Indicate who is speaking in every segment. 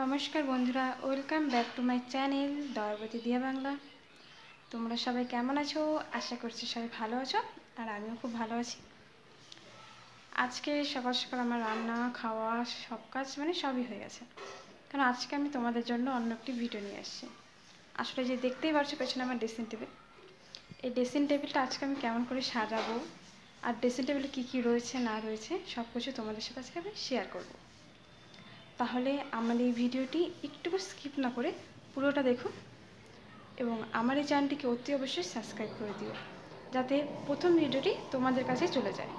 Speaker 1: নমস্কার বন্ধুরা, welcome back to my channel Dayabati Diya Bangla. তোমরা সবাই কেমন আছো? আশা করছি সবাই ভালো আছো, আর আমিও খুব ভালো আছি। আজকে সকাল সকাল আমার রান্না খাওয়া সব কাজ সবই হয়ে গেছে, কারণ আজকে আমি তোমাদের জন্য অন্য একটি ভিডিও নিয়ে আসছি। আসলে যে দেখতেই পারছো পেছনে আমার ড্রেসিং টেবিল, এই ড্রেসিং টেবিলটা আজকে আমি কেমন করে সাজাবো আর ড্রেসিং টেবিলে কী কী রয়েছে না রয়েছে সব কিছু তোমাদের সাথে আজকে আমি শেয়ার করবো। তাহলে আমার এই ভিডিওটি একটুকু স্কিপ না করে পুরোটা দেখো, এবং আমার এই চ্যানেলটিকে অতি অবশ্যই সাবস্ক্রাইব করে দিও, যাতে প্রথম ভিডিওটি তোমাদের কাছে চলে যায়।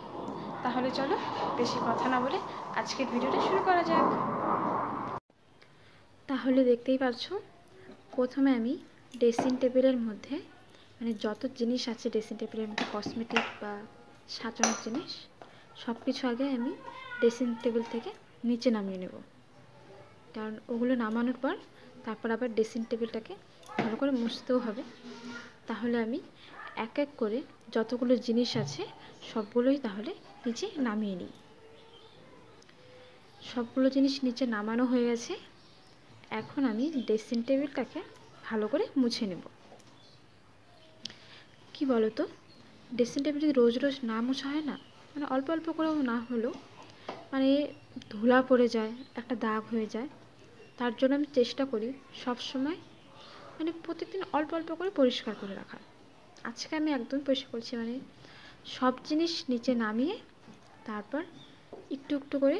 Speaker 1: তাহলে চলো বেশি কথা না বলে আজকের ভিডিওটা শুরু করা যাক। তাহলে দেখতেই পাচ্ছ, প্রথমে আমি ড্রেসিং টেবিলের মধ্যে যত জিনিস আছে ড্রেসিং টেবিলের মধ্যে কসমেটিক বা সাজানোর জিনিস সব কিছু আগে আমি ড্রেসিং টেবিল থেকে নিচে নামিয়ে নেব, কারণ ওগুলো নামানোর পর তারপর আবার ড্রেসিং টেবিলটাকে ভালো করে মুছতেও হবে। তাহলে আমি এক এক করে যতগুলো জিনিস আছে সবগুলোই তাহলে নিচে নামিয়ে নিই। সবগুলো জিনিস নিচে নামানো হয়ে গেছে, এখন আমি ড্রেসিং টেবিলটাকে ভালো করে মুছে নেব। কি বলো তো, ড্রেসিং টেবিল যদি রোজ রোজ না মোছা হয় না, অল্প অল্প করেও না হলেও ধুলা পড়ে যায়, একটা দাগ হয়ে যায়। তার জন্য আমি চেষ্টা করি সব সময় প্রত্যেকদিন অল্প অল্প করে পরিষ্কার করে রাখার। আজকে আমি একদম পরিষ্কার করছি, সব জিনিস নিচে নামিয়ে তারপর একটু একটু করে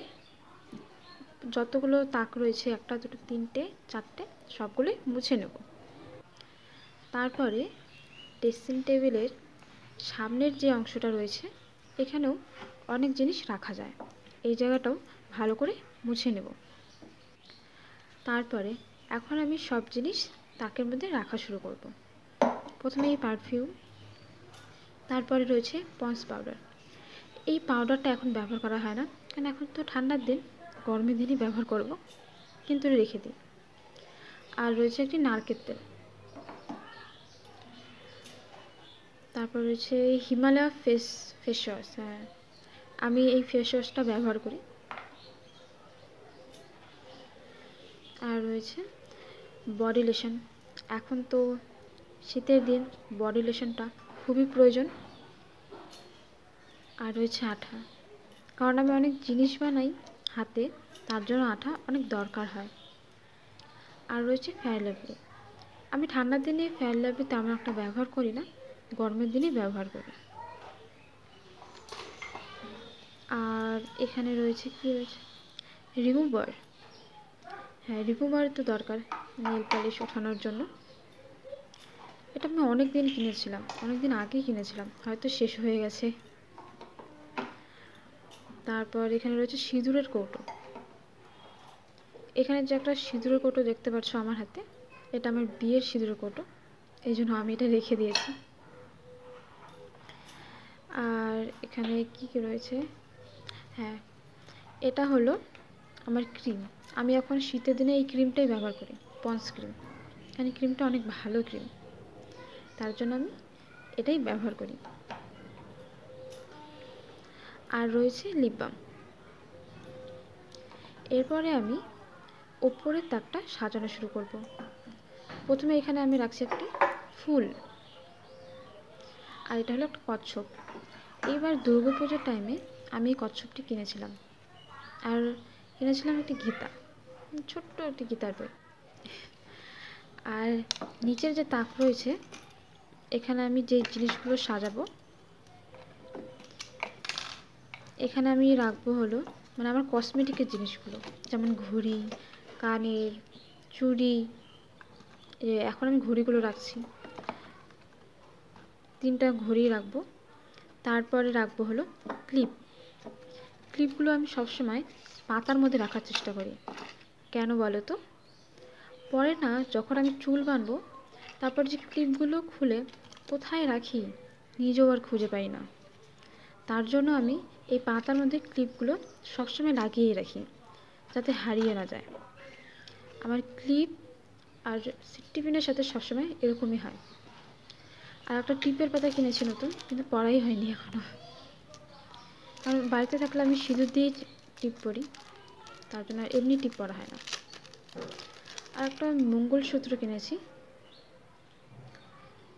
Speaker 1: যতগুলো তাক রয়েছে, একটা দুটো তিনটে চারটে, সবগুলোই মুছে নেব। তারপরে ড্রেসিং টেবিলের সামনের যে অংশটা রয়েছে এখানেও অনেক জিনিস রাখা যায়, এই জায়গাটাও ভালো করে মুছে নেব। তারপরে এখন আমি সব জিনিস তাকের মধ্যে রাখা শুরু করব। প্রথমে এই পারফিউম, তারপরে রয়েছে পন্ডস পাউডার। এই পাউডারটা এখন ব্যবহার করা হয় না, কারণ এখন তো ঠান্ডার দিন, গরমের দিনই ব্যবহার করব, কিন্তু রেখে দিই। আর রয়েছে একটি নারকেল তেল, তারপর রয়েছে হিমালয়া ফেস ওয়াশ। হ্যাঁ, আমি এই ফেস ওয়াশটা ব্যবহার করি। আর রয়েছে বডি লোশন, এখন তো শীতের দিন বডি লোশনটা খুবই প্রয়োজন। আর রয়েছে আঠা, কারণ আমি অনেক জিনিস বানাই হাতে, তার জন্য আঠা অনেক দরকার হয়। আর রয়েছে ফেয়ার লাভলি, আমি ঠান্ডার দিনে ফেয়ার লাভলি তেমন একটা ব্যবহার করি না, গরমের দিনেই ব্যবহার করি। আর এখানে রয়েছে কি রয়েছে, রিমুভার। হ্যাঁ, রিমুভার তো দরকার নেল পালিশ ওঠানোর জন্য। এটা আমি অনেক দিন কিনেছিলাম, অনেক দিন আগেই কিনেছিলাম, হয়তো শেষ হয়ে গেছে। তারপর এখানে রয়েছে সিঁদুরের কৌটো। এখানে যে একটা সিঁদুরের কৌটো দেখতে পাচ্ছ আমার হাতে, এটা আমার বিয়ের সিঁদুরের কৌটো, এই জন্য আমি এটা রেখে দিয়েছি। আর এখানে কি কি রয়েছে, হ্যাঁ, এটা হলো আমার ক্রিম। আমি এখন শীতের দিনে এই ক্রিমটাই ব্যবহার করি, পন্ডস ক্রিম, কারণ ক্রিমটা অনেক ভালো ক্রিম, তার জন্য আমি এটাই ব্যবহার করি। আর রয়েছে লিপ বাম। এরপরে আমি ওপরের তাকটা সাজানো শুরু করব। প্রথমে এখানে আমি রাখছি একটি ফুল, আর এটা হলো একটা কচ্ছপ। এইবার দুর্গাপুজোর টাইমে আমি এই কচ্ছপটি কিনেছিলাম, আর কিনেছিলাম একটি গীতা, ছোট্ট একটি গীতার বই। আর নিচের যে তাক রয়েছে, এখানে আমি যে জিনিসগুলো সাজাবো, এখানে আমি রাখবো হলো আমার কসমেটিকের জিনিসগুলো, যেমন ঘড়ি, কানের, চুড়ি। এখন আমি ঘড়িগুলো রাখছি, 3টা ঘড়ি রাখবো। তারপরে রাখবো হলো ক্লিপ। ক্লিপগুলো আমি সবসময় পাতার মধ্যে রাখার চেষ্টা করি। কেন বলো তো, পরে না যখন আমি চুল বাঁধবো, তারপর যে ক্লিপগুলো খুলে কোথায় রাখি নিজেও আর খুঁজে পাই না। তার জন্য আমি এই পাতার মধ্যে ক্লিপগুলো সবসময় লাগিয়ে রাখি, যাতে হারিয়ে না যায়। আমার ক্লিপ আর সিফটি পিনের সাথে সবসময় এরকমই হয়। আর একটা টিপের পাতা কিনেছি নতুন, কিন্তু পড়াই হয়নি এখনও, কারণ বাড়িতে থাকলে আমি সিঁদুর দিয়েই টিপ পরি, তার জন্য এমনি টিপ পরা হয় না।
Speaker 2: আর একটা মঙ্গলসূত্র কিনেছি।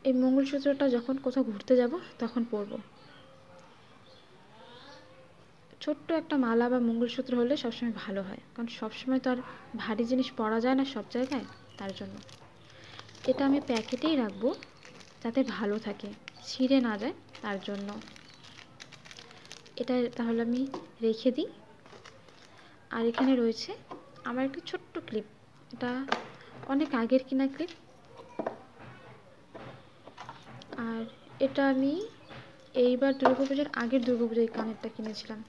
Speaker 2: এই মঙ্গলসূত্রটা যখন কোথাও ঘুরতে যাব তখন পরবো। ছোট্ট একটা মালা বা মঙ্গলসূত্র হলে সবসময় ভালো হয়, কারণ সবসময় তো আর ভারী জিনিস পরা যায় না সব জায়গায়, তার জন্য। এটা আমি প্যাকেটেই রাখবো যাতে ভালো থাকে, ছিঁড়ে না যায়, তার জন্য। এটা তাহলে আমি রেখে দিই। আর এখানে রয়েছে আমার একটা ছোট্ট ক্লিপ। এটা অনেক আগের কিনা ক্লিপ। আর এটা আমি এইবার দুর্গাপুজোর আগের দুর্গাপুজোয় এই কানেরটা কিনেছিলাম।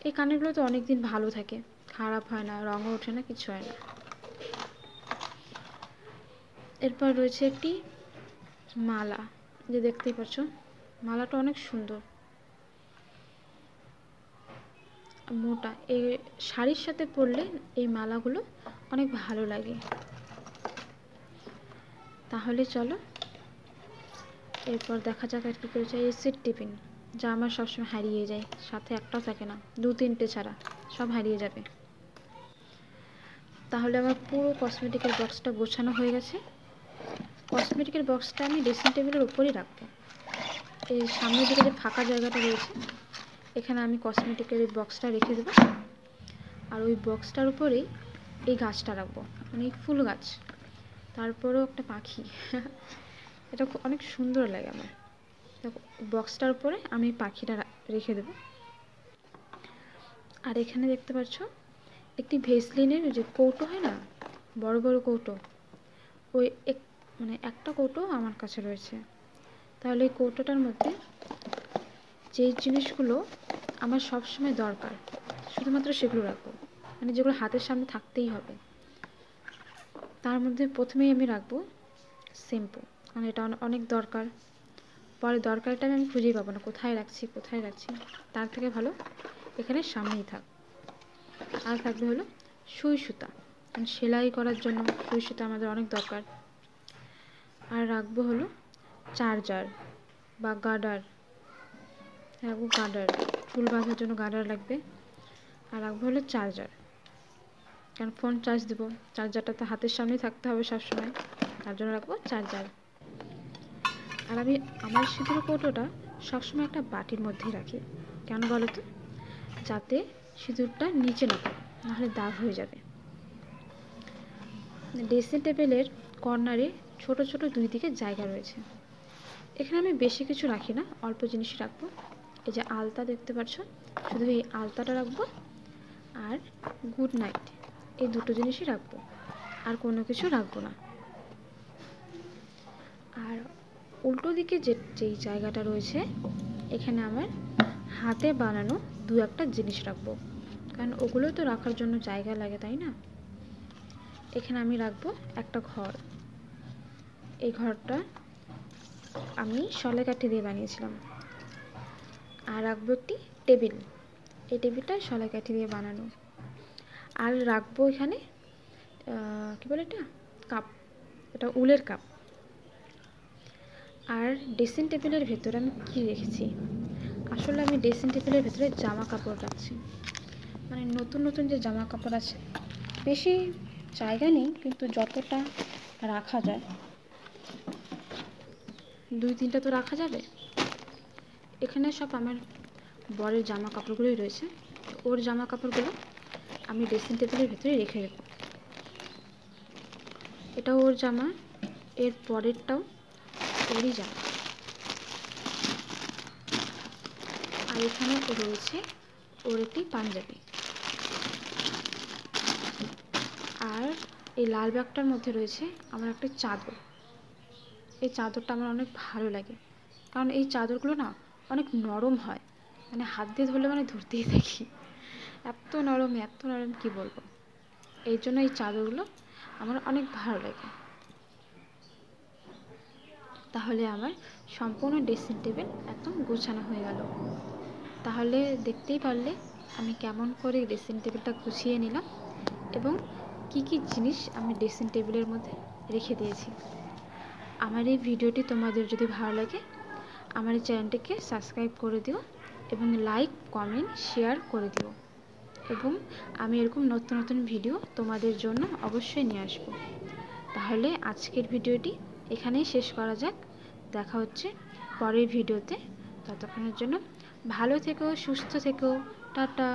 Speaker 2: এই কানেরগুলো তো অনেক দিন ভালো থাকে, খারাপ হয় না, রঙও ওঠে না, কিছু হয় না। এরপর রয়েছে একটি মালা, যে দেখতেই পাচ্ছ মালাটা অনেক সুন্দর, মোটা। এই শাড়ির সাথে পরলে এই মালাগুলো অনেক ভালো লাগে। তাহলে চলো এরপর দেখা যাক আর কী করেছে। এই সেট টিফিন, যা আমার সবসময় হারিয়ে যায়, সাথে একটাও থাকে না, 2-3টে ছাড়া সব হারিয়ে যাবে। তাহলে আমার পুরো কসমেটিকের বক্সটা গোছানো হয়ে গেছে। কসমেটিকের বক্সটা আমি ড্রেসিং টেবিলের উপরেই রাখবো। এই সামনের দিকে যে ফাঁকা জায়গাটা রয়েছে, এখানে আমি কসমেটিকের এই বক্সটা রেখে দেবো। আর ওই বক্সটার উপরেই এই গাছটা রাখবো, মানে এই ফুল গাছ, তারপরেও একটা পাখি। এটা অনেক সুন্দর লাগে আমার। দেখো বক্সটার উপরে আমি পাখিটা রেখে দেবো। আর এখানে দেখতে পাচ্ছ একটি ভেসলিনের যে কৌটো হয় না, বড় বড় কৌটো, ওই মানে একটা কৌটো আমার কাছে রয়েছে। তাহলে এই কৌটোটার মধ্যে যেই জিনিসগুলো আমার সবসময় দরকার শুধুমাত্র সেগুলো রাখবো, মানে যেগুলো হাতের সামনে থাকতেই হবে। তার মধ্যে প্রথমেই আমি রাখবো শ্যাম্পু, কারণ এটা অনেক দরকার। পরে দরকারের টাইমে আমি খুঁজেই পাবো না কোথায় রাখছি কোথায় রাখছি, তার থেকে ভালো এখানে সামনেই থাক। আর থাকবে হলো সুই সুতা, কারণ সেলাই করার জন্য সুই সুতা আমাদের অনেক দরকার। আর রাখবো হলো চার্জার বা গার্ডার, রাখবো গার্ডার, চুল বাঁধার জন্য গার্ডার লাগবে। আর রাখবো হলো চার্জার, কারণ ফোন চার্জ দেবো, চার্জারটা তো হাতের সামনেই থাকতে হবে সবসময়, তার জন্য রাখবো চার্জার। আর আমি আমার সিঁদুর কৌটোটা সবসময় একটা বাটির মধ্যেই রাখি, কেন বলো তো, যাতে সিঁদুরটা নিচে না পড়ে, নাহলে দাগ হয়ে যাবে। ড্রেসিং টেবিলের কর্নারে ছোট ছোট দুই দিকে জায়গা রয়েছে, এখানে আমি বেশি কিছু রাখি না, অল্প জিনিসই রাখবো। এই যে আলতা দেখতে পাচ্ছ, শুধু এই আলতাটা রাখবো, আর গুড নাইট, এই দুটো জিনিসই রাখবো, আর কোনো কিছু রাখবো না। আর উল্টো দিকে যেই জায়গাটা রয়েছে, এখানে আমার হাতে বানানো দু একটা জিনিস রাখবো, কারণ ওগুলো তো রাখার জন্য জায়গা লাগে, তাই না। এখানে আমি রাখবো একটা ঘর, এই ঘরটা আমি শলাকাঠি দিয়ে বানিয়েছিলাম। আর রাখবো একটি টেবিল, এই টেবিলটা শলাকাঠি দিয়ে বানানো। আর রাখবো এখানে কী বলে এটা, কাপ, এটা উলের কাপ। আর ড্রেসিং টেবিলের ভেতরে আমি কী রেখেছি, আসলে আমি ড্রেসিং টেবিলের ভেতরে জামা কাপড় রাখছি, মানে নতুন নতুন যে জামা কাপড় আছে, বেশি জায়গা নেই কিন্তু যতটা রাখা যায়, 2-3টা তো রাখা যাবে। এখানে সব আমার বরের জামা কাপড়গুলোই রয়েছে, ওর জামা কাপড়গুলো আমি ড্রেসিং টেবিলের ভেতরে রেখে দেবো। এটাও ওর জামা, এর পরেরটাও ওরই জামা। আর এখানে রয়েছে ওর একটি পাঞ্জাবি। আর এই লাল ব্যাগটার মধ্যে রয়েছে আমার একটা চাদর। এই চাদরটা আমার অনেক ভালো লাগে, কারণ এই চাদরগুলো না অনেক নরম হয়, মানে হাত দিয়ে ধরলে মানে ধরতেই থাকি, এত নরম এত নরম কি বলবো। এই জন্য এই চাদরগুলো আমার অনেক ভালো লাগে। তাহলে আমার সম্পূর্ণ ড্রেসিং টেবিল একদম গোছানো হয়ে গেল। তাহলে দেখতেই পারলে আমি কেমন করে ড্রেসিং টেবিলটা গুছিয়ে নিলাম, এবং কি কি জিনিস আমি ড্রেসিং টেবিলের মধ্যে রেখে দিয়েছি। আমার এই ভিডিওটি তোমাদের যদি ভালো লাগে, আমার এই চ্যানেলটিকে সাবস্ক্রাইব করে দিও, এবং লাইক কমেন্ট শেয়ার করে দিও। এবং আমি এরকম নতুন নতুন ভিডিও তোমাদের জন্য অবশ্যই নিয়ে আসবো। তাহলে আজকের ভিডিওটি এখানেই শেষ করা যাক। দেখা হচ্ছে পরের ভিডিওতে। ততক্ষণের জন্য ভালো থেকো, সুস্থ থেকো, টাটা।